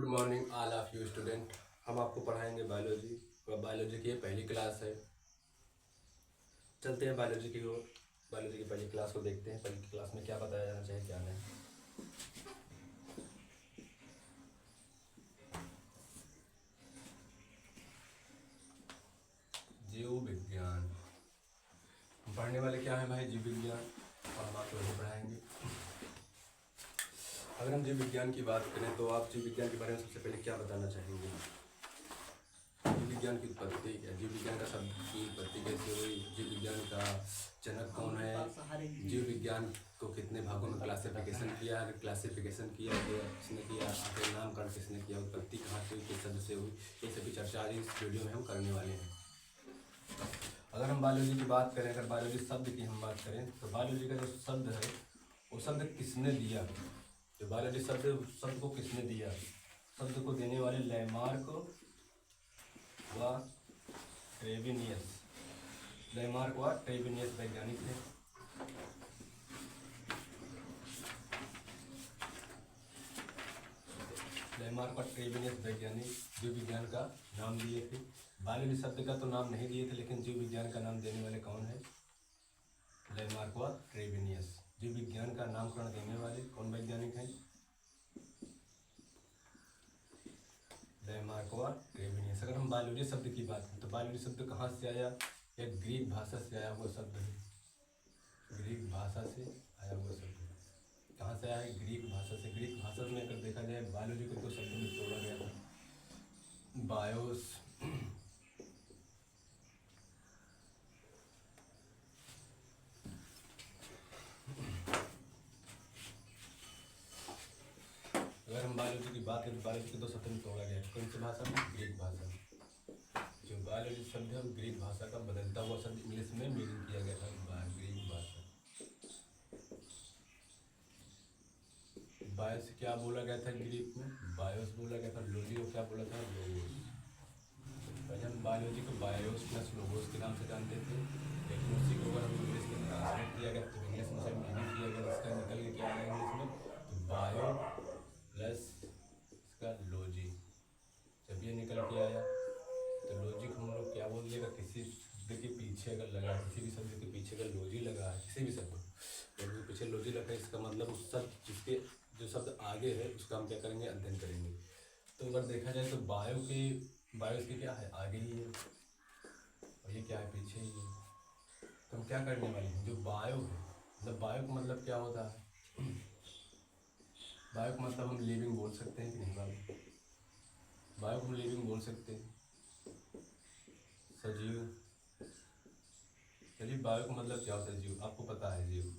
Good morning all of you student. हम आपको पढ़ाएंगे बायोलॉजी और बायोलॉजी की ये पहली क्लास है। चलते हैं बायोलॉजी की ओर। बायोलॉजी की पहली क्लास को देखते हैं, पहली क्लास में क्या बताया जाना चाहिए क्या नहीं। जीव विज्ञान हम पढ़ने वाले क्या है भाई? जीव विज्ञान, और हम आपको वही पढ़ाएंगे। अगर हम जीव विज्ञान की बात करें तो आप जीव विज्ञान के बारे में सबसे पहले क्या बताना चाहेंगे? जीव विज्ञान की उत्पत्ति क्या? जीव विज्ञान का शब्द की उत्पत्ति कैसे हुई? जीव विज्ञान का जनक कौन है? जीव विज्ञान को कितने भागों में क्लासिफिकेशन किया है? क्लासिफिकेशन किया गया किसने किया? आखिर नामकरण किसने किया? उत्पत्ति कहाँ से हुई, किस शब्द से हुई? ये सभी चर्चा आज इस वीडियो में हम करने वाले हैं। अगर हम बायोलॉजी की बात करें, अगर बायोलॉजी शब्द की हम बात करें तो बायोलॉजी का जो शब्द है वो शब्द किसने दिया? जो बायोलॉजी शब्द को किसने दिया? शब्द को देने वाले लैमार्क व ट्रेविनियस, लैमार्क व ट्रेविनियस वैज्ञानिक थे। लैमार्क और ट्रेविनियस वैज्ञानिक जीव विज्ञान का नाम दिए थे। बायोलॉजी शब्द का तो नाम नहीं दिए थे, लेकिन जीव विज्ञान का नाम देने वाले कौन है? लैमार्क व ट्रेविनियस। जीव विज्ञान का नामकरण देने वाले कौन वैज्ञानिक हैं? लैमार्क व ट्रेविनियस। अगर हम बायोलॉजी शब्द की बात करें तो बायोलॉजी शब्द कहाँ से आया? यह ग्रीक भाषा से आया हुआ शब्द है। ग्रीक भाषा से आया हुआ शब्द है। कहाँ से आया है? ग्रीक भाषा से। ग्रीक भाषा में अगर देखा जाए बायोलॉजी को 2 शब्दों में तोड़ा गया था। बायोस अगर हम बायोलॉजी की बात करें तो बायोलॉजी को 2 शब्दों में तोड़ा गया है। कौन सी भाषा में? ग्रीक भाषा में। जो बायोलॉजी शब्द है वो ग्रीक भाषा का बदलता हुआ शब्द इंग्लिश में मीनिंग किया गया था। ग्रीक भाषा। बायो से क्या बोला गया था ग्रीक में? बायोस बोला गया था। लॉजी को क्या बोला था? लोगोस। पहले हम बायोलॉजी को बायोस प्लस लोगोस के नाम से जानते थे, लेकिन उसी को अगर हम इंग्लिश में ट्रांसलेट किया गया तो इंग्लिश में सब मीनिंग किया गया, इसका निकल के क्या आया इंग्लिश में? तो बायो प्लस इसका लॉजी। जब ये निकल के आया तो लॉजिक हम लोग क्या बोल देगा? किसी शब्द के पीछे अगर लगा, किसी भी शब्द के पीछे अगर लॉजी लगा है, किसी भी शब्द के पीछे लॉजी लगा है, इसका मतलब उस शब्द जिसके जो शब्द आगे है उसका हम क्या करेंगे? अध्ययन करेंगे। तो अगर देखा जाए तो बायो के क्या है? आगे ही है, और ये क्या है? पीछे ही है। तो हम क्या करने वाले हैं? जो बायो है, मतलब बायो का मतलब क्या होता है? बायो का मतलब हम लिविंग बोल सकते हैं कि नहीं? बायो को हम लिविंग बोल सकते हैं, सजीव। चलिए, बायो का मतलब क्या होता है? जीव। आपको पता है जीव,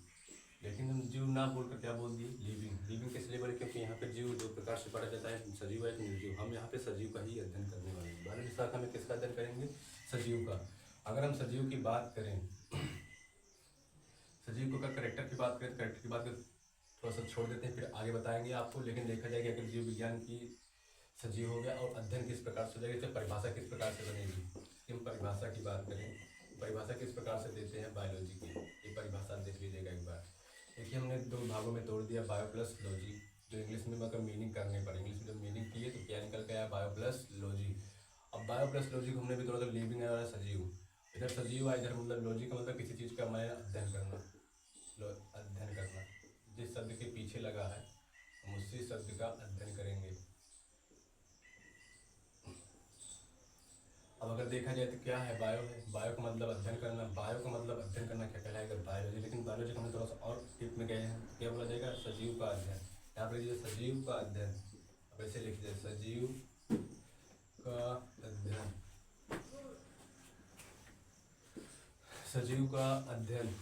लेकिन हम जीव ना बोलकर क्या बोल दिए? लिविंग। लिविंग किस लिए बोले? क्योंकि यहाँ पे जीव 2 प्रकार से पढ़ा जाता है, सजीव है निर्जीव। हम यहाँ पे सजीव का ही अध्ययन करने वाले हैं। बायोलॉजी शाखा में किसका अध्ययन करेंगे? सजीव का। अगर हम सजीव की बात करें, सजीव को का करेक्टर की बात करें, करेक्टर की बात करें थोड़ा सा छोड़ देते हैं, फिर आगे बताएंगे आपको। लेकिन देखा जाए कि अगर जीव विज्ञान की सजीव हो गया और अध्ययन किस प्रकार से हो जाएगा, तो परिभाषा किस प्रकार से बनेगी? हम परिभाषा की बात करें, परिभाषा किस प्रकार से देते हैं बायोलॉजी की, ये परिभाषा देख लीजिएगा एक बार। देखिए, हमने 2 भागों में तोड़ दिया, बायो प्लस लॉजी। जो इंग्लिश में अगर मीनिंग करने पर, इंग्लिश में जब मीनिंग किए तो क्या निकल के आया? Bio plus logy. अब बायो प्लस लॉजी को हमने भी थोड़ा सा लिविंग है, सजीव। इधर सजीव है, इधर मतलब लॉजी का मतलब किसी चीज़ का मैं अध्ययन करना, अध्ययन करना। जिस शब्द के पीछे लगा है हम उसी शब्द का अध्ययन करेंगे। अब अगर देखा जाए तो क्या है? बायो है, बायो का मतलब अध्ययन करना। बायो का मतलब अध्ययन करना क्या कहलाएगा? बायोलॉजी। लेकिन बायोलॉजी में थोड़ा सा और टिप में गए हैं, तो क्या बोला जाएगा? सजीव का अध्ययन। यहाँ पर लिखिए सजीव का अध्ययन। अब ऐसे लिख दीजिए सजीव का अध्ययन। सजीव का अध्ययन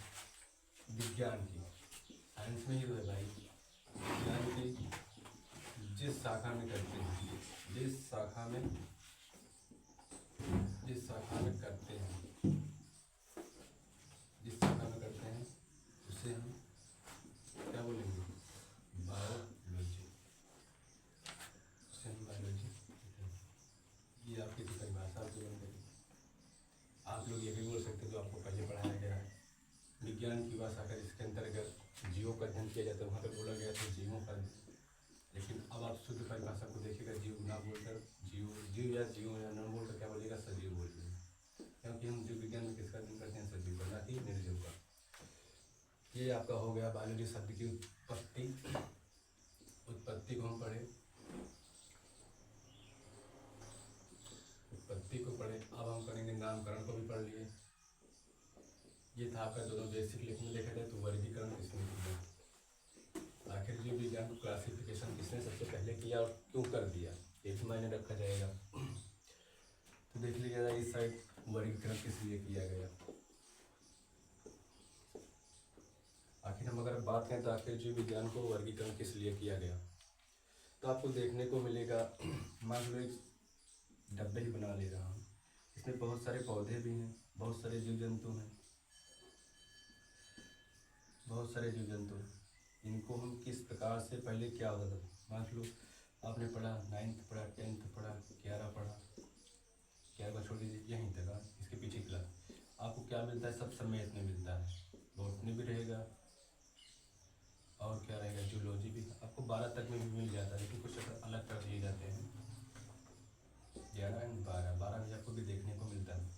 विज्ञान की, साइंस में ही तो है भाई, विज्ञान की जिस शाखा में करते हैं, जिस शाखा में करते हैं, जिस शाखा में करते हैं उसे हम क्या बोलेंगे? बायोलॉजी। उसे हम बायोलॉजी। ये आपकी तो परिभाषा जो बन गई। आप लोग ये भी बोल सकते हैं जो आपको पहले पढ़ाया गया है। विज्ञान की भाषा का इसके अंतर्गत जीवों का अध्ययन किया जाता है, वहाँ पर बोला गया था जीवों का। लेकिन अब आप शुद्ध परिभाषा को देखिएगा, जीव ना बोलकर जीव या न बोलकर क्या बोलिएगा, सजीव बोलिएगा, क्योंकि हम जीव विज्ञान में किसका अध्ययन करते हैं, सजीव का, ना कि निर्जीव का। ये आपका हो गया बायोलॉजी शब्द की उत्पत्ति को हम पढ़े, उत्पत्ति को पढ़े। अब हम करेंगे नामकरण को भी पढ़ लिए। ये था आपका दोनों बेसिक, लेकिन देखा जाए तो वर्गीकरण किसने किया, आखिर जीव विज्ञान को क्लासिफिकेशन किसने सबसे पहले किया और क्यों कर दिया, ये भी मायने रखा जाएगा। तो देख लीजिएगा इस साइड वर्गीकरण किस लिए किया गया। आखिर हम अगर बात करें तो आखिर जीव विज्ञान को वर्गीकरण किस लिए किया गया, तो आपको देखने को मिलेगा, मान लो एक डब्बे ही बना ले रहा हूँ, इसमें बहुत सारे पौधे भी हैं, बहुत सारे जीव जंतु हैं, बहुत सारे जीव जंतु हैं। इनको हम किस प्रकार से, पहले क्या होता था, मान लो आपने पढ़ा 9th पढ़ा, 10th पढ़ा, 11 पढ़ा, 11 छोड़ दीजिए यहीं तक, इसके पीछे क्लास, आपको क्या मिलता है, सब समेत में मिलता है। बॉटनी भी रहेगा और क्या रहेगा, जूलॉजी भी, आपको 12 तक में भी मिल जाता है, लेकिन कुछ अलग कर दिए जाते हैं। 11 एंड 12 भी आपको भी देखने को मिलता है।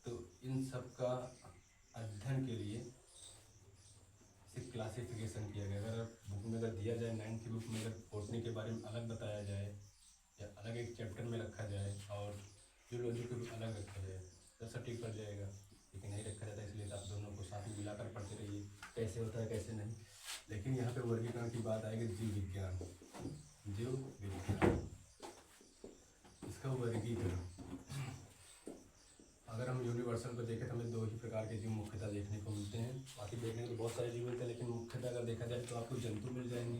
तो इन सब का अध्ययन के लिए सिर्फ क्लासिफिकेशन किया गया। अगर बुक में अगर दिया जाए 9th की बुक में, अगर बॉटनी के बारे में अलग बताया जाए या अलग एक चैप्टर में रखा जाए और जूलॉजी को भी अलग रखा जाए तो सटीक पड़ जाएगा, लेकिन नहीं रखा जाता, इसलिए आप दोनों को साथ में मिलाकर पढ़ते रहिए, कैसे होता है कैसे नहीं। लेकिन यहाँ पे वर्गीकरण की बात आएगी, जीव विज्ञान, इसका वर्गीकरण, अगर हम यूनिवर्सल को देखें तो हमें 2 ही प्रकार के जीव मुख्यतः देखने को मिलते हैं। बाकी देखने को तो बहुत सारे जीव मिलते हैं, लेकिन मुख्यतः अगर देखा जाए तो आपको जंतु मिल जाएंगे,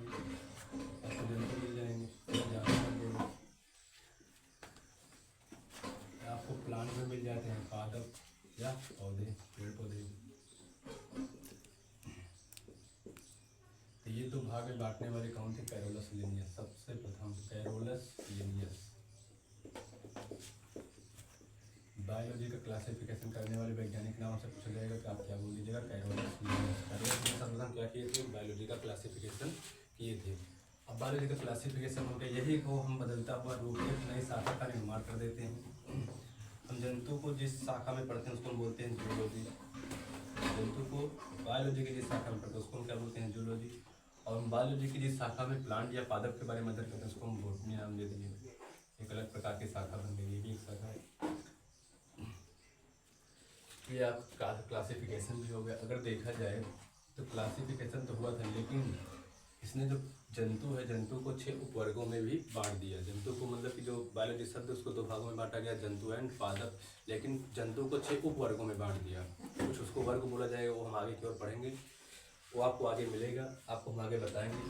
आपको प्लांट में मिल जाते हैं, पादप या पौधे, पेड़ पौधे। तो ये 2 भाग में बांटने वाले कौन थे, कैरोलस लिनियस, सबसे प्रथम कैरोलस लिनियस। बायोलॉजी का क्लासिफिकेशन करने वाले वैज्ञानिक नाम से पूछा जाएगा कि आप क्या बोल दीजिएगा, कैरोलस लिनियस। कैरोलस ने सर्वप्रथम क्या किए थे, बायोलॉजी का क्लासिफिकेशन किए थे। अब बायोलॉजी का क्लासिफिकेशन हो गया, यही को हम बदलता हुआ रूप एक नई शाखा का निर्माण कर देते हैं। हम जंतु को जिस शाखा में पढ़ते हैं उसको हम बोलते हैं जूलॉजी, जंतु को बायोलॉजी की जिस शाखा में पढ़ते हैं उसको हम क्या बोलते हैं, जूलॉजी। और हम बायोलॉजी की जिस शाखा में प्लांट या पादप के बारे में अध्ययन करते हैं उसको हम बॉटनी नाम दे दिए, एक अलग प्रकार की शाखा बन गई, ये भी एक शाखा है। ये आपका क्लासिफिकेशन भी हो गया। अगर देखा जाए तो क्लासिफिकेशन तो हुआ था, लेकिन इसने जो जंतु है, जंतु को 6 उपवर्गों में भी बांट दिया। जंतु को मतलब कि जो बायोलॉजी शब्द उसको 2 भागों में बांटा गया, जंतु एंड पादप, लेकिन जंतु को 6 उपवर्गों में बांट दिया। कुछ उसको वर्ग बोला जाएगा, वो हम आगे की ओर पढ़ेंगे, वो आपको आगे मिलेगा, आपको हम आगे बताएंगे।